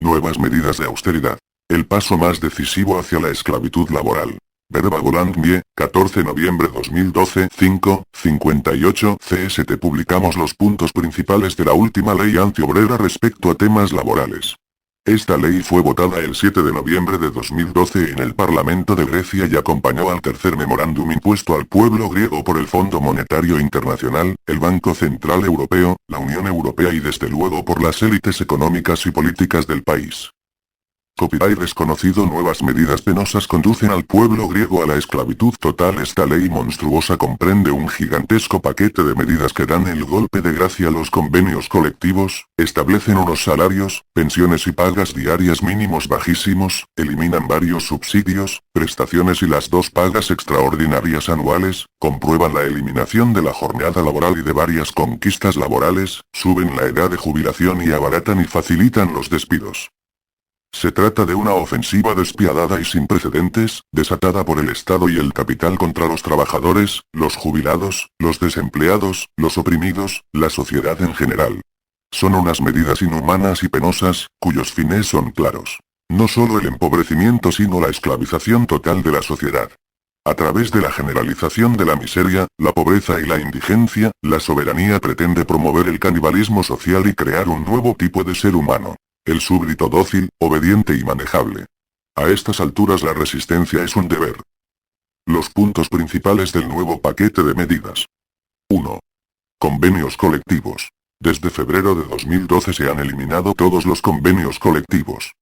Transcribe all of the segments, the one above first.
Nuevas medidas de austeridad. El paso más decisivo hacia la esclavitud laboral. Verba Golandmie, 14 de noviembre 2012, 5:58 CST. Publicamos los puntos principales de la última ley antiobrera respecto a temas laborales. Esta ley fue votada el 7 de noviembre de 2012 en el Parlamento de Grecia y acompañó al tercer memorándum impuesto al pueblo griego por el Fondo Monetario Internacional, el Banco Central Europeo, la Unión Europea y desde luego por las élites económicas y políticas del país. Copyright desconocido. Nuevas medidas penosas conducen al pueblo griego a la esclavitud total. Esta ley monstruosa comprende un gigantesco paquete de medidas que dan el golpe de gracia a los convenios colectivos, establecen unos salarios, pensiones y pagas diarias mínimos bajísimos, eliminan varios subsidios, prestaciones y las 2 pagas extraordinarias anuales, comprueban la eliminación de la jornada laboral y de varias conquistas laborales, suben la edad de jubilación y abaratan y facilitan los despidos. Se trata de una ofensiva despiadada y sin precedentes, desatada por el Estado y el capital contra los trabajadores, los jubilados, los desempleados, los oprimidos, la sociedad en general. Son unas medidas inhumanas y penosas, cuyos fines son claros. No solo el empobrecimiento sino la esclavización total de la sociedad. A través de la generalización de la miseria, la pobreza y la indigencia, la soberanía pretende promover el canibalismo social y crear un nuevo tipo de ser humano. El súbdito dócil, obediente y manejable. A estas alturas la resistencia es un deber. Los puntos principales del nuevo paquete de medidas. 1. Convenios colectivos. Desde febrero de 2012 se han eliminado todos los convenios colectivos.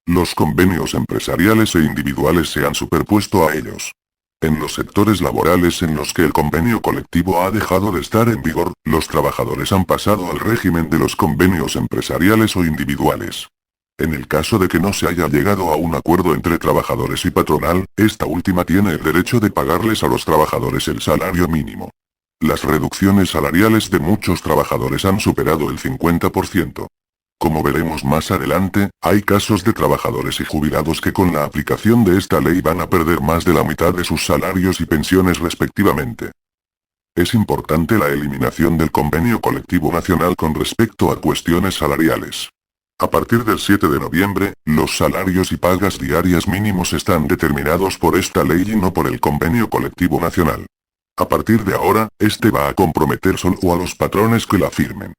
Los convenios empresariales e individuales se han superpuesto a ellos. En los sectores laborales en los que el convenio colectivo ha dejado de estar en vigor, los trabajadores han pasado al régimen de los convenios empresariales o individuales. En el caso de que no se haya llegado a un acuerdo entre trabajadores y patronal, esta última tiene el derecho de pagarles a los trabajadores el salario mínimo. Las reducciones salariales de muchos trabajadores han superado el 50%. Como veremos más adelante, hay casos de trabajadores y jubilados que con la aplicación de esta ley van a perder más de la mitad de sus salarios y pensiones respectivamente. Es importante la eliminación del convenio colectivo nacional con respecto a cuestiones salariales. A partir del 7 de noviembre, los salarios y pagas diarias mínimos están determinados por esta ley y no por el convenio colectivo nacional. A partir de ahora, este va a comprometer solo a los patrones que la firmen.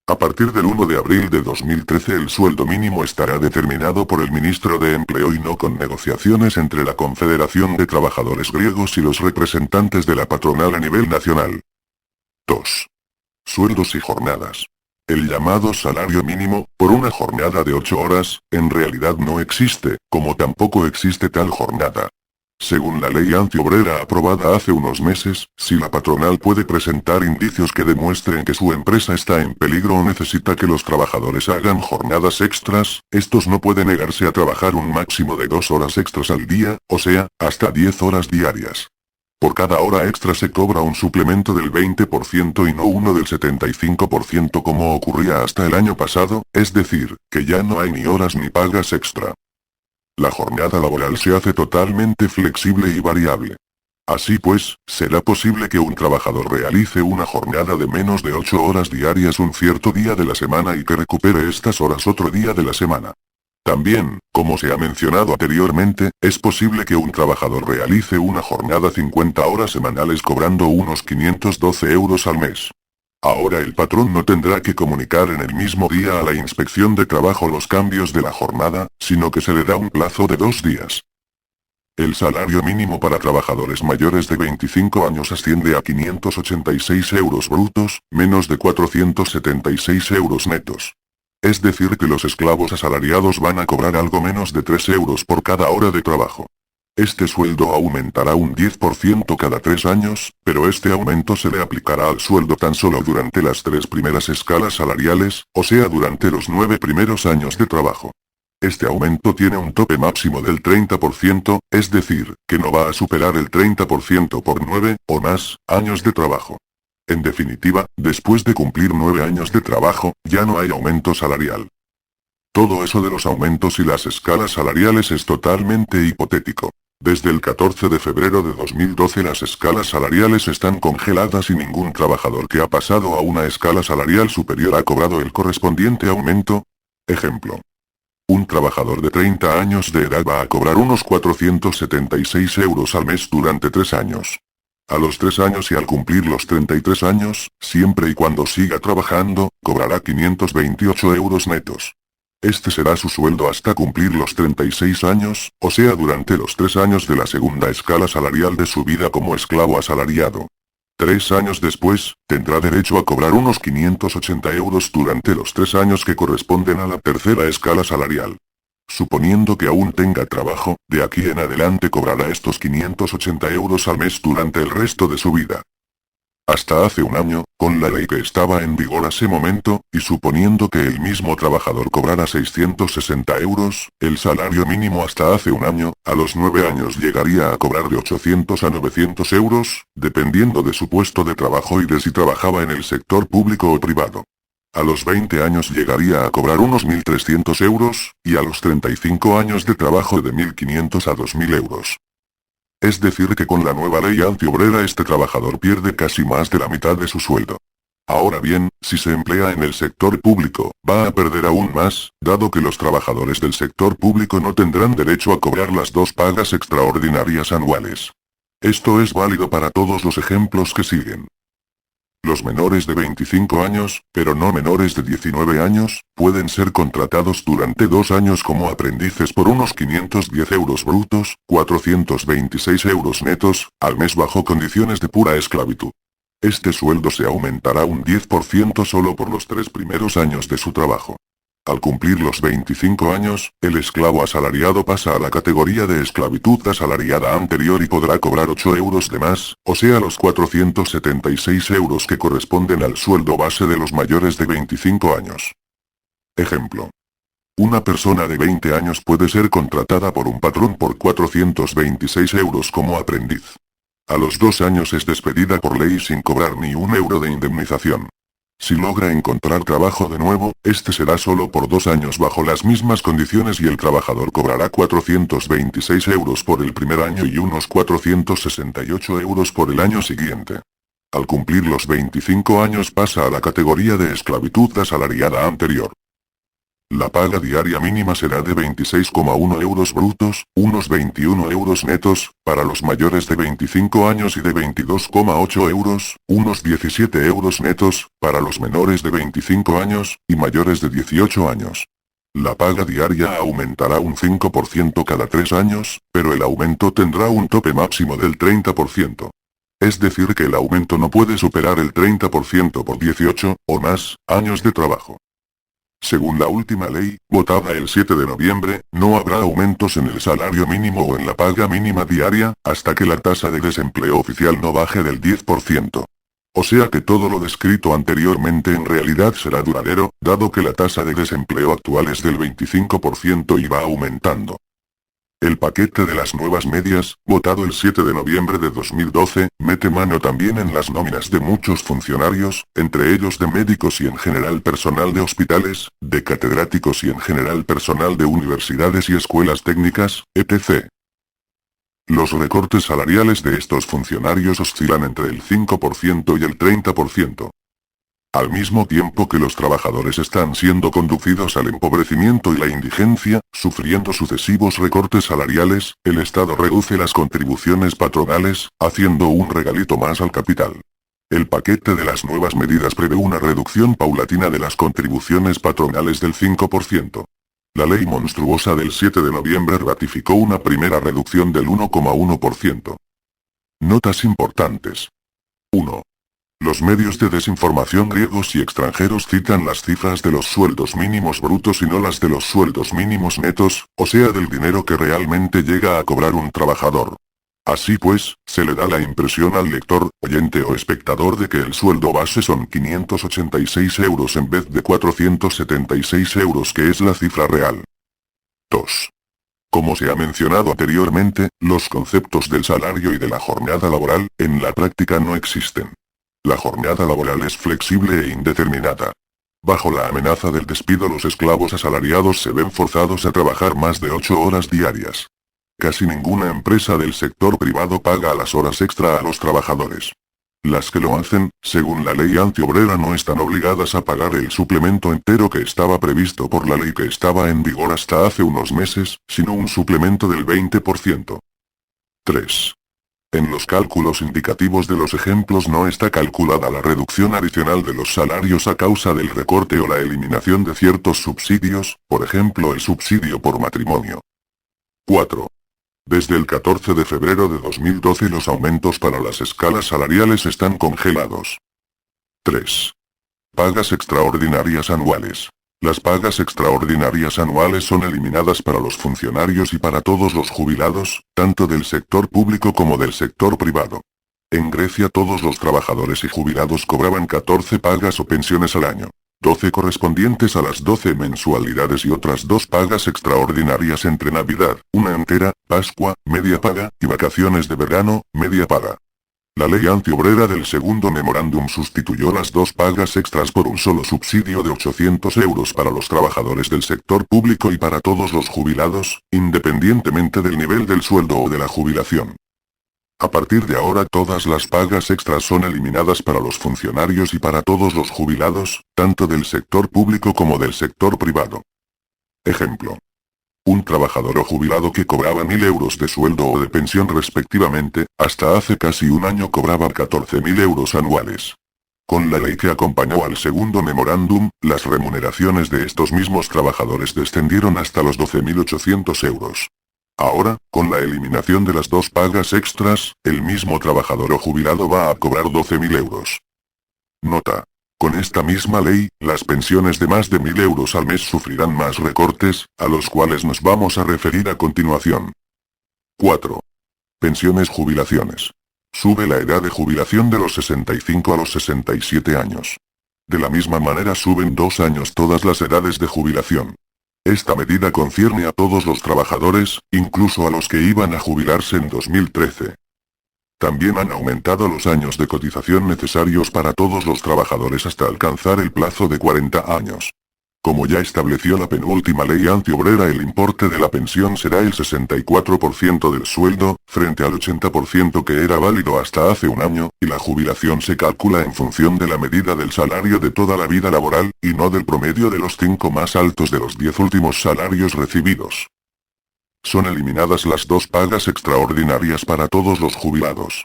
A partir del 1 de abril de 2013 el sueldo mínimo estará determinado por el ministro de Empleo y no con negociaciones entre la Confederación de Trabajadores Griegos y los representantes de la patronal a nivel nacional. 2. Sueldos y jornadas. El llamado salario mínimo, por una jornada de 8 horas, en realidad no existe, como tampoco existe tal jornada. Según la ley antiobrera aprobada hace unos meses, si la patronal puede presentar indicios que demuestren que su empresa está en peligro o necesita que los trabajadores hagan jornadas extras, estos no pueden negarse a trabajar un máximo de 2 horas extras al día, o sea, hasta 10 horas diarias. Por cada hora extra se cobra un suplemento del 20% y no uno del 75% como ocurría hasta el año pasado, es decir, que ya no hay ni horas ni pagas extra. La jornada laboral se hace totalmente flexible y variable. Así pues, será posible que un trabajador realice una jornada de menos de 8 horas diarias un cierto día de la semana y que recupere estas horas otro día de la semana. También, como se ha mencionado anteriormente, es posible que un trabajador realice una jornada 50 horas semanales cobrando unos 512 euros al mes. Ahora el patrón no tendrá que comunicar en el mismo día a la inspección de trabajo los cambios de la jornada, sino que se le da un plazo de 2 días. El salario mínimo para trabajadores mayores de 25 años asciende a 586 euros brutos, menos de 476 euros netos. Es decir que los esclavos asalariados van a cobrar algo menos de 3 euros por cada hora de trabajo. Este sueldo aumentará un 10% cada 3 años, pero este aumento se le aplicará al sueldo tan solo durante las 3 primeras escalas salariales, o sea durante los 9 primeros años de trabajo. Este aumento tiene un tope máximo del 30%, es decir, que no va a superar el 30% por 9, o más, años de trabajo. En definitiva, después de cumplir 9 años de trabajo, ya no hay aumento salarial. Todo eso de los aumentos y las escalas salariales es totalmente hipotético. Desde el 14 de febrero de 2012 las escalas salariales están congeladas y ningún trabajador que ha pasado a una escala salarial superior ha cobrado el correspondiente aumento. Ejemplo. Un trabajador de 30 años de edad va a cobrar unos 476 euros al mes durante 3 años. A los 3 años y al cumplir los 33 años, siempre y cuando siga trabajando, cobrará 528 euros netos. Este será su sueldo hasta cumplir los 36 años, o sea durante los 3 años de la segunda escala salarial de su vida como esclavo asalariado. 3 años después, tendrá derecho a cobrar unos 580 euros durante los 3 años que corresponden a la tercera escala salarial. Suponiendo que aún tenga trabajo, de aquí en adelante cobrará estos 580 euros al mes durante el resto de su vida. Hasta hace un año, con la ley que estaba en vigor a ese momento, y suponiendo que el mismo trabajador cobrara 660 euros, el salario mínimo hasta hace un año, a los 9 años llegaría a cobrar de 800 a 900 euros, dependiendo de su puesto de trabajo y de si trabajaba en el sector público o privado. A los 20 años llegaría a cobrar unos 1.300 euros, y a los 35 años de trabajo de 1.500 a 2.000 euros. Es decir que con la nueva ley antiobrera este trabajador pierde casi más de la mitad de su sueldo. Ahora bien, si se emplea en el sector público, va a perder aún más, dado que los trabajadores del sector público no tendrán derecho a cobrar las 2 pagas extraordinarias anuales. Esto es válido para todos los ejemplos que siguen. Los menores de 25 años, pero no menores de 19 años, pueden ser contratados durante 2 años como aprendices por unos 510 euros brutos, 426 euros netos, al mes bajo condiciones de pura esclavitud. Este sueldo se aumentará un 10% solo por los 3 primeros años de su trabajo. Al cumplir los 25 años, el esclavo asalariado pasa a la categoría de esclavitud asalariada anterior y podrá cobrar 8 euros de más, o sea los 476 euros que corresponden al sueldo base de los mayores de 25 años. Ejemplo. Una persona de 20 años puede ser contratada por un patrón por 426 euros como aprendiz. A los 2 años es despedida por ley sin cobrar ni un euro de indemnización. Si logra encontrar trabajo de nuevo, este será solo por 2 años bajo las mismas condiciones y el trabajador cobrará 426 euros por el primer año y unos 468 euros por el año siguiente. Al cumplir los 25 años pasa a la categoría de esclavitud asalariada anterior. La paga diaria mínima será de 26,1 euros brutos, unos 21 euros netos, para los mayores de 25 años y de 22,8 euros, unos 17 euros netos, para los menores de 25 años, y mayores de 18 años. La paga diaria aumentará un 5% cada 3 años, pero el aumento tendrá un tope máximo del 30%. Es decir que el aumento no puede superar el 30% por 18, o más, años de trabajo. Según la última ley, votada el 7 de noviembre, no habrá aumentos en el salario mínimo o en la paga mínima diaria, hasta que la tasa de desempleo oficial no baje del 10%. O sea que todo lo descrito anteriormente en realidad será duradero, dado que la tasa de desempleo actual es del 25% y va aumentando. El paquete de las nuevas medias, votado el 7 de noviembre de 2012, mete mano también en las nóminas de muchos funcionarios, entre ellos de médicos y en general personal de hospitales, de catedráticos y en general personal de universidades y escuelas técnicas, etc. Los recortes salariales de estos funcionarios oscilan entre el 5% y el 30%. Al mismo tiempo que los trabajadores están siendo conducidos al empobrecimiento y la indigencia, sufriendo sucesivos recortes salariales, el Estado reduce las contribuciones patronales, haciendo un regalito más al capital. El paquete de las nuevas medidas prevé una reducción paulatina de las contribuciones patronales del 5%. La ley monstruosa del 7 de noviembre ratificó una primera reducción del 1,1%. Notas importantes. 1. Los medios de desinformación griegos y extranjeros citan las cifras de los sueldos mínimos brutos y no las de los sueldos mínimos netos, o sea del dinero que realmente llega a cobrar un trabajador. Así pues, se le da la impresión al lector, oyente o espectador de que el sueldo base son 586 euros en vez de 476 euros que es la cifra real. 2. Como se ha mencionado anteriormente, los conceptos del salario y de la jornada laboral, en la práctica no existen. La jornada laboral es flexible e indeterminada. Bajo la amenaza del despido, los esclavos asalariados se ven forzados a trabajar más de 8 horas diarias. Casi ninguna empresa del sector privado paga a las horas extra a los trabajadores. Las que lo hacen, según la ley antiobrera, no están obligadas a pagar el suplemento entero que estaba previsto por la ley que estaba en vigor hasta hace unos meses, sino un suplemento del 20%. 3. En los cálculos indicativos de los ejemplos no está calculada la reducción adicional de los salarios a causa del recorte o la eliminación de ciertos subsidios, por ejemplo el subsidio por matrimonio. 4. Desde el 14 de febrero de 2012 los aumentos para las escalas salariales están congelados. 3. Pagas extraordinarias anuales. Las pagas extraordinarias anuales son eliminadas para los funcionarios y para todos los jubilados, tanto del sector público como del sector privado. En Grecia todos los trabajadores y jubilados cobraban 14 pagas o pensiones al año, 12 correspondientes a las 12 mensualidades y otras 2 pagas extraordinarias entre Navidad, una entera, Pascua, media paga, y vacaciones de verano, media paga. La ley antiobrera del segundo memorándum sustituyó las 2 pagas extras por un solo subsidio de 800 euros para los trabajadores del sector público y para todos los jubilados, independientemente del nivel del sueldo o de la jubilación. A partir de ahora todas las pagas extras son eliminadas para los funcionarios y para todos los jubilados, tanto del sector público como del sector privado. Ejemplo. Un trabajador o jubilado que cobraba 1.000 euros de sueldo o de pensión respectivamente, hasta hace casi un año cobraba 14.000 euros anuales. Con la ley que acompañó al segundo memorándum, las remuneraciones de estos mismos trabajadores descendieron hasta los 12.800 euros. Ahora, con la eliminación de las 2 pagas extras, el mismo trabajador o jubilado va a cobrar 12.000 euros. Nota. Con esta misma ley, las pensiones de más de 1.000 euros al mes sufrirán más recortes, a los cuales nos vamos a referir a continuación. 4. Pensiones jubilaciones. Sube la edad de jubilación de los 65 a los 67 años. De la misma manera suben 2 años todas las edades de jubilación. Esta medida concierne a todos los trabajadores, incluso a los que iban a jubilarse en 2013. También han aumentado los años de cotización necesarios para todos los trabajadores hasta alcanzar el plazo de 40 años. Como ya estableció la penúltima ley antiobrera, el importe de la pensión será el 64% del sueldo, frente al 80% que era válido hasta hace un año, y la jubilación se calcula en función de la medida del salario de toda la vida laboral, y no del promedio de los 5 más altos de los 10 últimos salarios recibidos. Son eliminadas las 2 pagas extraordinarias para todos los jubilados.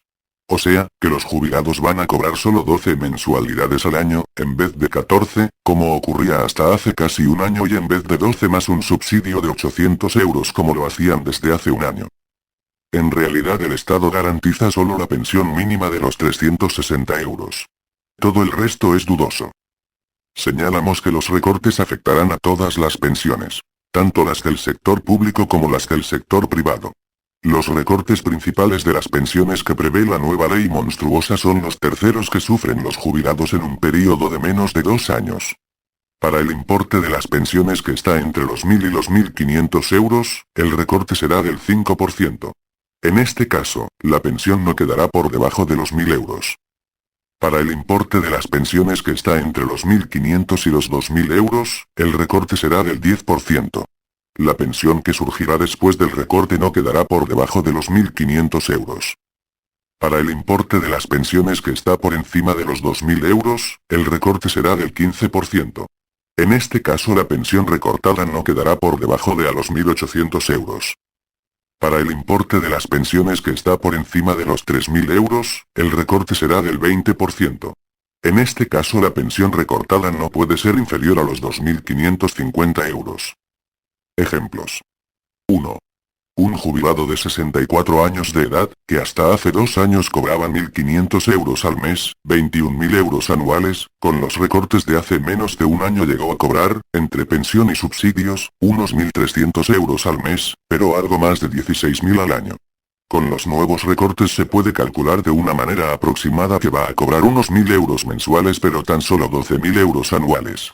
O sea, que los jubilados van a cobrar solo 12 mensualidades al año, en vez de 14, como ocurría hasta hace casi un año, y en vez de 12 más un subsidio de 800 euros como lo hacían desde hace un año. En realidad el Estado garantiza solo la pensión mínima de los 360 euros. Todo el resto es dudoso. Señalamos que los recortes afectarán a todas las pensiones, tanto las del sector público como las del sector privado. Los recortes principales de las pensiones que prevé la nueva ley monstruosa son los terceros que sufren los jubilados en un período de menos de 2 años. Para el importe de las pensiones que está entre los 1.000 y los 1.500 euros, el recorte será del 5%. En este caso, la pensión no quedará por debajo de los 1.000 euros. Para el importe de las pensiones que está entre los 1.500 y los 2.000 euros, el recorte será del 10%. La pensión que surgirá después del recorte no quedará por debajo de los 1.500 euros. Para el importe de las pensiones que está por encima de los 2.000 euros, el recorte será del 15%. En este caso la pensión recortada no quedará por debajo de a los 1.800 euros. Para el importe de las pensiones que está por encima de los 3.000 euros, el recorte será del 20%. En este caso la pensión recortada no puede ser inferior a los 2.550 euros. Ejemplos. 1. Un jubilado de 64 años de edad, que hasta hace 2 años cobraba 1.500 euros al mes, 21.000 euros anuales, con los recortes de hace menos de un año llegó a cobrar, entre pensión y subsidios, unos 1.300 euros al mes, pero algo más de 16.000 al año. Con los nuevos recortes se puede calcular de una manera aproximada que va a cobrar unos 1.000 euros mensuales pero tan solo 12.000 euros anuales.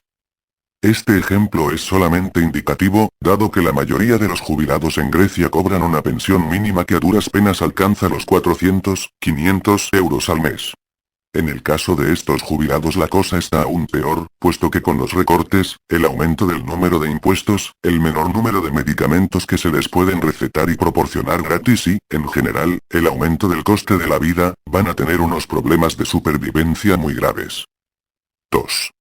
Este ejemplo es solamente indicativo, dado que la mayoría de los jubilados en Grecia cobran una pensión mínima que a duras penas alcanza los 400, 500 euros al mes. En el caso de estos jubilados la cosa está aún peor, puesto que con los recortes, el aumento del número de impuestos, el menor número de medicamentos que se les pueden recetar y proporcionar gratis y, en general, el aumento del coste de la vida, van a tener unos problemas de supervivencia muy graves. 2.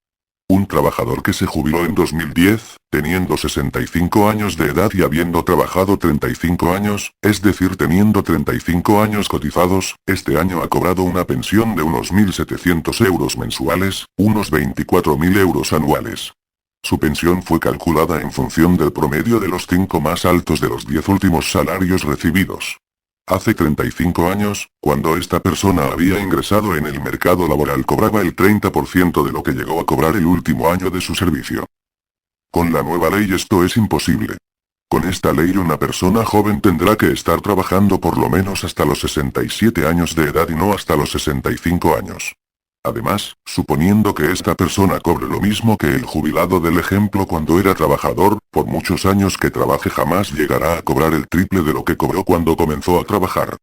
Un trabajador que se jubiló en 2010, teniendo 65 años de edad y habiendo trabajado 35 años, es decir teniendo 35 años cotizados, este año ha cobrado una pensión de unos 1.700 euros mensuales, unos 24.000 euros anuales. Su pensión fue calculada en función del promedio de los 5 más altos de los 10 últimos salarios recibidos. Hace 35 años, cuando esta persona había ingresado en el mercado laboral cobraba el 30% de lo que llegó a cobrar el último año de su servicio. Con la nueva ley esto es imposible. Con esta ley una persona joven tendrá que estar trabajando por lo menos hasta los 67 años de edad y no hasta los 65 años. Además, suponiendo que esta persona cobre lo mismo que el jubilado del ejemplo cuando era trabajador, por muchos años que trabaje jamás llegará a cobrar el triple de lo que cobró cuando comenzó a trabajar.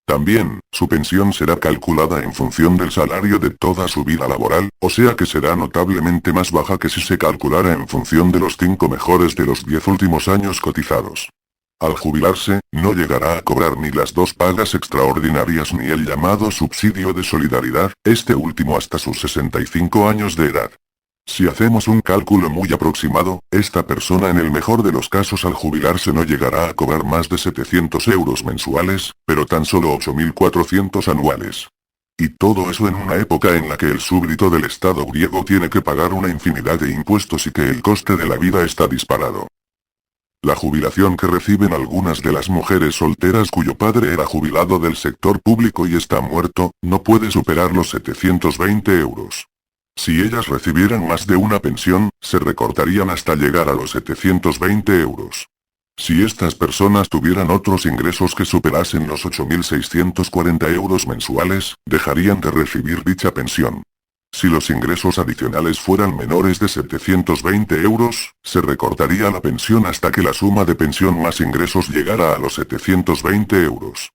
También, su pensión será calculada en función del salario de toda su vida laboral, o sea que será notablemente más baja que si se calculara en función de los 5 mejores de los 10 últimos años cotizados. Al jubilarse, no llegará a cobrar ni las 2 pagas extraordinarias ni el llamado subsidio de solidaridad, este último hasta sus 65 años de edad. Si hacemos un cálculo muy aproximado, esta persona en el mejor de los casos al jubilarse no llegará a cobrar más de 700 euros mensuales, pero tan solo 8.400 anuales. Y todo eso en una época en la que el súbdito del Estado griego tiene que pagar una infinidad de impuestos y que el coste de la vida está disparado. La jubilación que reciben algunas de las mujeres solteras cuyo padre era jubilado del sector público y está muerto, no puede superar los 720 euros. Si ellas recibieran más de una pensión, se recortarían hasta llegar a los 720 euros. Si estas personas tuvieran otros ingresos que superasen los 8.640 euros mensuales, dejarían de recibir dicha pensión. Si los ingresos adicionales fueran menores de 720 euros, se recortaría la pensión hasta que la suma de pensión más ingresos llegara a los 720 euros.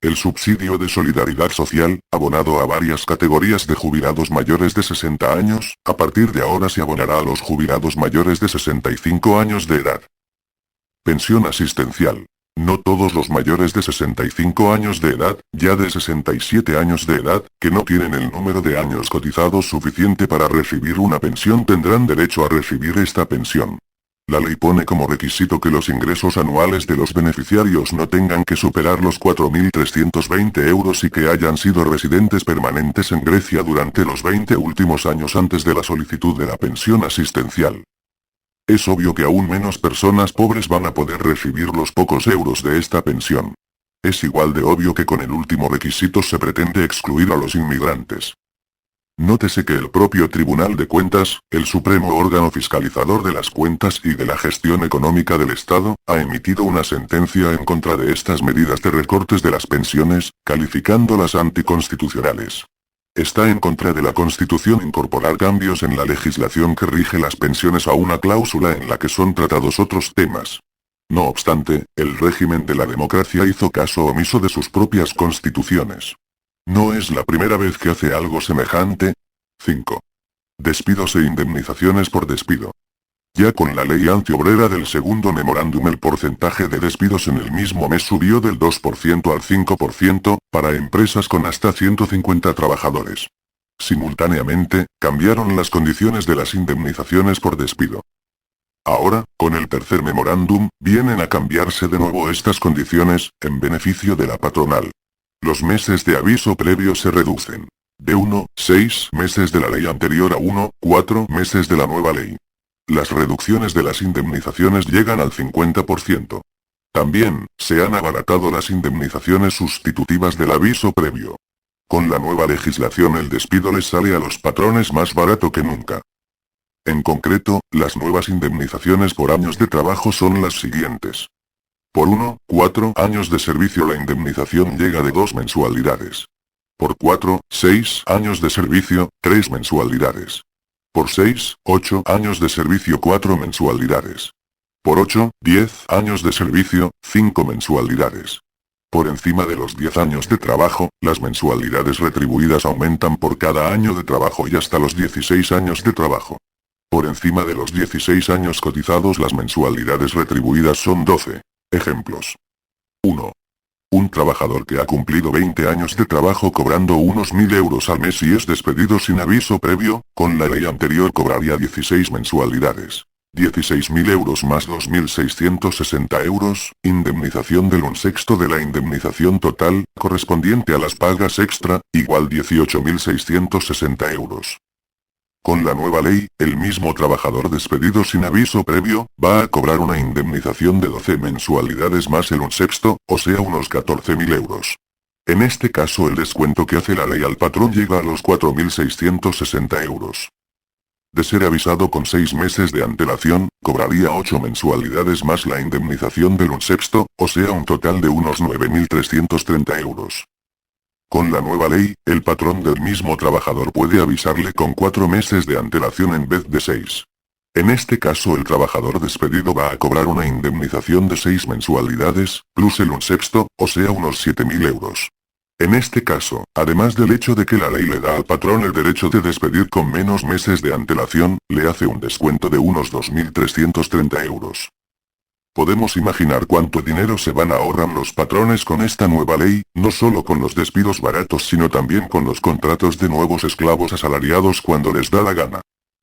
El subsidio de solidaridad social, abonado a varias categorías de jubilados mayores de 60 años, a partir de ahora se abonará a los jubilados mayores de 65 años de edad. Pensión asistencial. No todos los mayores de 65 años de edad, ya de 67 años de edad, que no tienen el número de años cotizados suficiente para recibir una pensión tendrán derecho a recibir esta pensión. La ley pone como requisito que los ingresos anuales de los beneficiarios no tengan que superar los 4.320 euros y que hayan sido residentes permanentes en Grecia durante los 20 últimos años antes de la solicitud de la pensión asistencial. Es obvio que aún menos personas pobres van a poder recibir los pocos euros de esta pensión. Es igual de obvio que con el último requisito se pretende excluir a los inmigrantes. Nótese que el propio Tribunal de Cuentas, el supremo órgano fiscalizador de las cuentas y de la gestión económica del Estado, ha emitido una sentencia en contra de estas medidas de recortes de las pensiones, calificándolas anticonstitucionales. Está en contra de la Constitución incorporar cambios en la legislación que rige las pensiones a una cláusula en la que son tratados otros temas. No obstante, el régimen de la democracia hizo caso omiso de sus propias constituciones. No es la primera vez que hace algo semejante. 5. Despidos e indemnizaciones por despido. Ya con la ley antiobrera del segundo memorándum el porcentaje de despidos en el mismo mes subió del 2% al 5%, para empresas con hasta 150 trabajadores. Simultáneamente, cambiaron las condiciones de las indemnizaciones por despido. Ahora, con el tercer memorándum, vienen a cambiarse de nuevo estas condiciones, en beneficio de la patronal. Los meses de aviso previo se reducen. De 6 meses de la ley anterior a 4 meses de la nueva ley. Las reducciones de las indemnizaciones llegan al 50%. También, se han abaratado las indemnizaciones sustitutivas del aviso previo. Con la nueva legislación el despido les sale a los patrones más barato que nunca. En concreto, las nuevas indemnizaciones por años de trabajo son las siguientes. Por 4 años de servicio la indemnización llega de 2 mensualidades. Por 6 años de servicio, 3 mensualidades. Por 8 años de servicio 4 mensualidades. Por 10 años de servicio, 5 mensualidades. Por encima de los 10 años de trabajo, las mensualidades retribuidas aumentan por cada año de trabajo y hasta los 16 años de trabajo. Por encima de los 16 años cotizados las mensualidades retribuidas son 12. Ejemplos. 1. Un trabajador que ha cumplido 20 años de trabajo cobrando unos 1.000 euros al mes y es despedido sin aviso previo, con la ley anterior cobraría 16 mensualidades. 16.000 euros más 2.660 euros, indemnización del 1/6 de la indemnización total, correspondiente a las pagas extra, igual 18.660 euros. Con la nueva ley, el mismo trabajador despedido sin aviso previo, va a cobrar una indemnización de 12 mensualidades más el 1/6, o sea unos 14.000 euros. En este caso el descuento que hace la ley al patrón llega a los 4.660 euros. De ser avisado con 6 meses de antelación, cobraría 8 mensualidades más la indemnización del 1/6, o sea un total de unos 9.330 euros. Con la nueva ley, el patrón del mismo trabajador puede avisarle con 4 meses de antelación en vez de 6. En este caso el trabajador despedido va a cobrar una indemnización de 6 mensualidades, plus el 1/6, o sea unos 7.000 euros. En este caso, además del hecho de que la ley le da al patrón el derecho de despedir con menos meses de antelación, le hace un descuento de unos 2.330 euros. Podemos imaginar cuánto dinero se van a ahorrar los patrones con esta nueva ley, no solo con los despidos baratos sino también con los contratos de nuevos esclavos asalariados cuando les da la gana.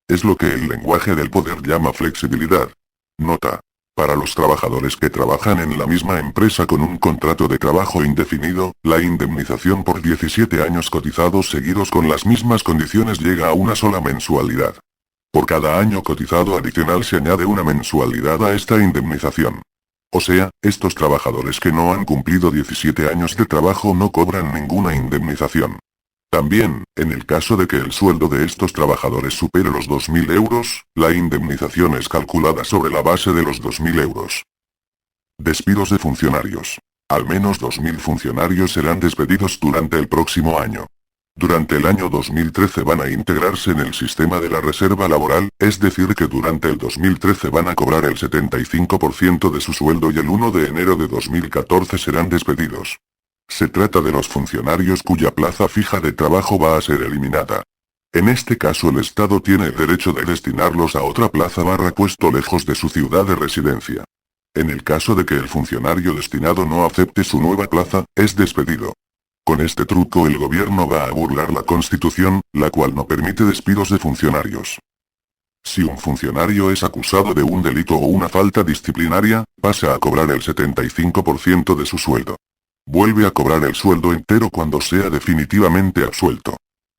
Es lo que el lenguaje del poder llama flexibilidad. Nota. Para los trabajadores que trabajan en la misma empresa con un contrato de trabajo indefinido, la indemnización por 17 años cotizados seguidos con las mismas condiciones llega a una sola mensualidad. Por cada año cotizado adicional se añade una mensualidad a esta indemnización. O sea, estos trabajadores que no han cumplido 17 años de trabajo no cobran ninguna indemnización. También, en el caso de que el sueldo de estos trabajadores supere los 2.000 euros, la indemnización es calculada sobre la base de los 2.000 euros. Despidos de funcionarios. Al menos 2.000 funcionarios serán despedidos durante el próximo año. Durante el año 2013 van a integrarse en el sistema de la reserva laboral, es decir que durante el 2013 van a cobrar el 75% de su sueldo y el 1 de enero de 2014 serán despedidos. Se trata de los funcionarios cuya plaza fija de trabajo va a ser eliminada. En este caso el Estado tiene el derecho de destinarlos a otra plaza puesto lejos de su ciudad de residencia. En el caso de que el funcionario destinado no acepte su nueva plaza, es despedido. Con este truco el gobierno va a burlar la Constitución, la cual no permite despidos de funcionarios. Si un funcionario es acusado de un delito o una falta disciplinaria, pasa a cobrar el 75% de su sueldo. Vuelve a cobrar el sueldo entero cuando sea definitivamente absuelto.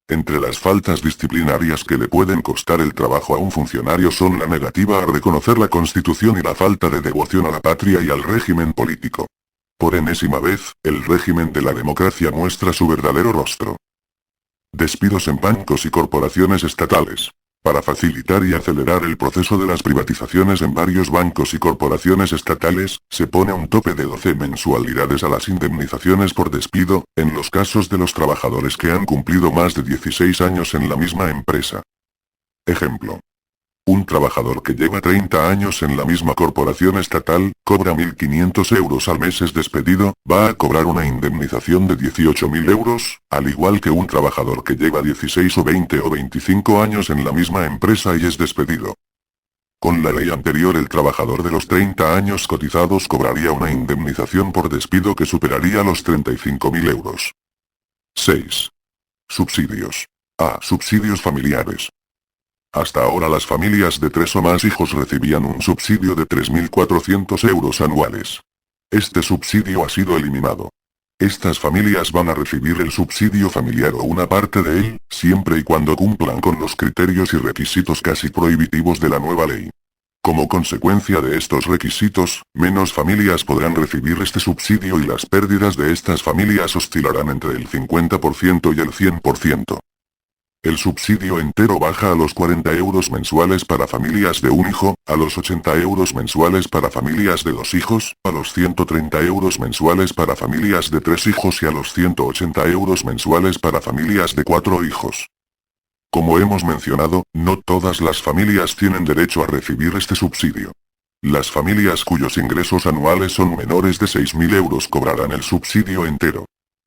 Entre las faltas disciplinarias que le pueden costar el trabajo a un funcionario son la negativa a reconocer la Constitución y la falta de devoción a la patria y al régimen político. Por enésima vez, el régimen de la democracia muestra su verdadero rostro. Despidos en bancos y corporaciones estatales. Para facilitar y acelerar el proceso de las privatizaciones en varios bancos y corporaciones estatales, se pone un tope de 12 mensualidades a las indemnizaciones por despido, en los casos de los trabajadores que han cumplido más de 16 años en la misma empresa. Ejemplo. Un trabajador que lleva 30 años en la misma corporación estatal, cobra 1.500 euros al mes es despedido, va a cobrar una indemnización de 18.000 euros, al igual que un trabajador que lleva 16 o 20 o 25 años en la misma empresa y es despedido. Con la ley anterior el trabajador de los 30 años cotizados cobraría una indemnización por despido que superaría los 35.000 euros. 6. Subsidios. A. Subsidios familiares. Hasta ahora las familias de 3 o más hijos recibían un subsidio de 3.400 euros anuales. Este subsidio ha sido eliminado. Estas familias van a recibir el subsidio familiar o una parte de él, siempre y cuando cumplan con los criterios y requisitos casi prohibitivos de la nueva ley. Como consecuencia de estos requisitos, menos familias podrán recibir este subsidio y las pérdidas de estas familias oscilarán entre el 50% y el 100%. El subsidio entero baja a los 40 euros mensuales para familias de un hijo, a los 80 euros mensuales para familias de 2 hijos, a los 130 euros mensuales para familias de 3 hijos y a los 180 euros mensuales para familias de 4 hijos. Como hemos mencionado, no todas las familias tienen derecho a recibir este subsidio. Las familias cuyos ingresos anuales son menores de 6.000 euros cobrarán el subsidio entero.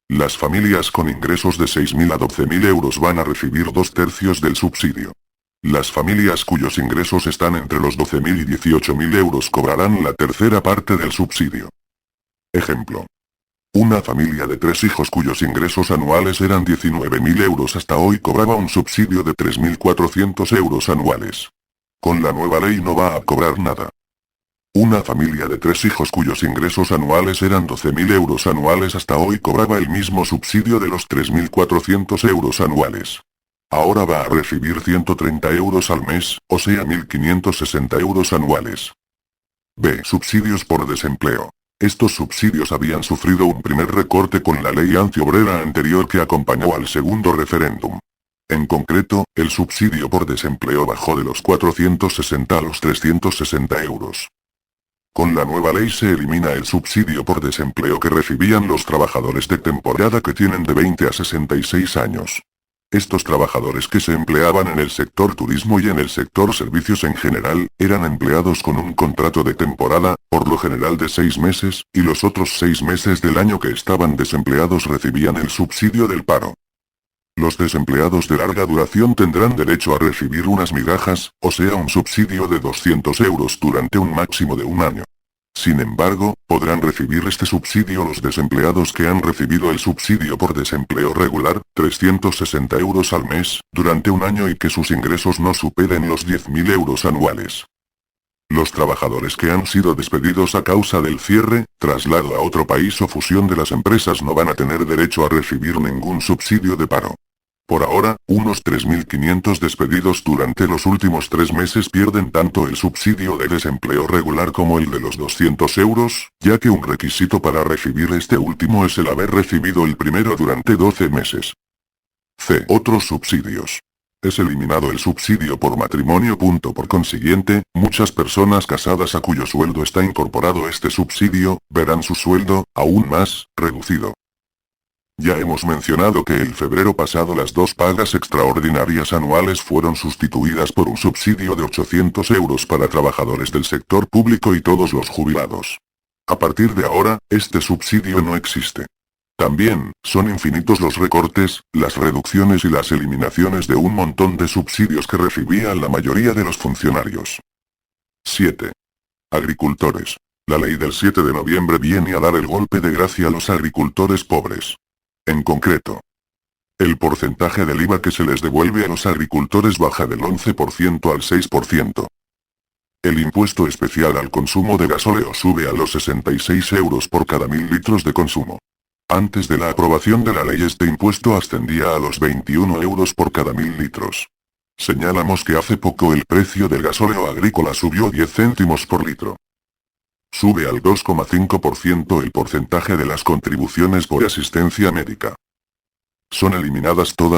Las familias con ingresos de 6.000 a 12.000 euros van a recibir 2/3 del subsidio. Las familias cuyos ingresos están entre los 12.000 y 18.000 euros cobrarán la tercera parte del subsidio. Ejemplo. Una familia de 3 hijos cuyos ingresos anuales eran 19.000 euros hasta hoy cobraba un subsidio de 3.400 euros anuales. Con la nueva ley no va a cobrar nada. Una familia de 3 hijos cuyos ingresos anuales eran 12.000 euros anuales hasta hoy cobraba el mismo subsidio de los 3.400 euros anuales. Ahora va a recibir 130 euros al mes, o sea 1.560 euros anuales. B. Subsidios por desempleo. Estos subsidios habían sufrido un primer recorte con la ley antiobrera anterior que acompañó al segundo referéndum. En concreto, el subsidio por desempleo bajó de los 460 a los 360 euros. Con la nueva ley se elimina el subsidio por desempleo que recibían los trabajadores de temporada que tienen de 20 a 66 años. Estos trabajadores que se empleaban en el sector turismo y en el sector servicios en general, eran empleados con un contrato de temporada, por lo general de 6 meses, y los otros 6 meses del año que estaban desempleados recibían el subsidio del paro. Los desempleados de larga duración tendrán derecho a recibir unas migajas, o sea un subsidio de 200 euros durante un máximo de un año. Sin embargo, podrán recibir este subsidio los desempleados que han recibido el subsidio por desempleo regular, 360 euros al mes, durante un año y que sus ingresos no superen los 10.000 euros anuales. Los trabajadores que han sido despedidos a causa del cierre, traslado a otro país o fusión de las empresas no van a tener derecho a recibir ningún subsidio de paro. Por ahora, unos 3.500 despedidos durante los últimos 3 meses pierden tanto el subsidio de desempleo regular como el de los 200 euros, ya que un requisito para recibir este último es el haber recibido el primero durante 12 meses. C. Otros subsidios. Es eliminado el subsidio por matrimonio. Por consiguiente, muchas personas casadas a cuyo sueldo está incorporado este subsidio, verán su sueldo, aún más, reducido. Ya hemos mencionado que el febrero pasado las 2 pagas extraordinarias anuales fueron sustituidas por un subsidio de 800 euros para trabajadores del sector público y todos los jubilados. A partir de ahora, este subsidio no existe. También, son infinitos los recortes, las reducciones y las eliminaciones de un montón de subsidios que recibían la mayoría de los funcionarios. 7. Agricultores. La ley del 7 de noviembre viene a dar el golpe de gracia a los agricultores pobres. En concreto, el porcentaje del IVA que se les devuelve a los agricultores baja del 11% al 6%. El impuesto especial al consumo de gasóleo sube a los 66 euros por cada 1.000 litros de consumo. Antes de la aprobación de la ley este impuesto ascendía a los 21 euros por cada 1.000 litros. Señalamos que hace poco el precio del gasóleo agrícola subió 10 céntimos por litro. Sube al 2,5% el porcentaje de las contribuciones por asistencia médica. Son eliminadas todas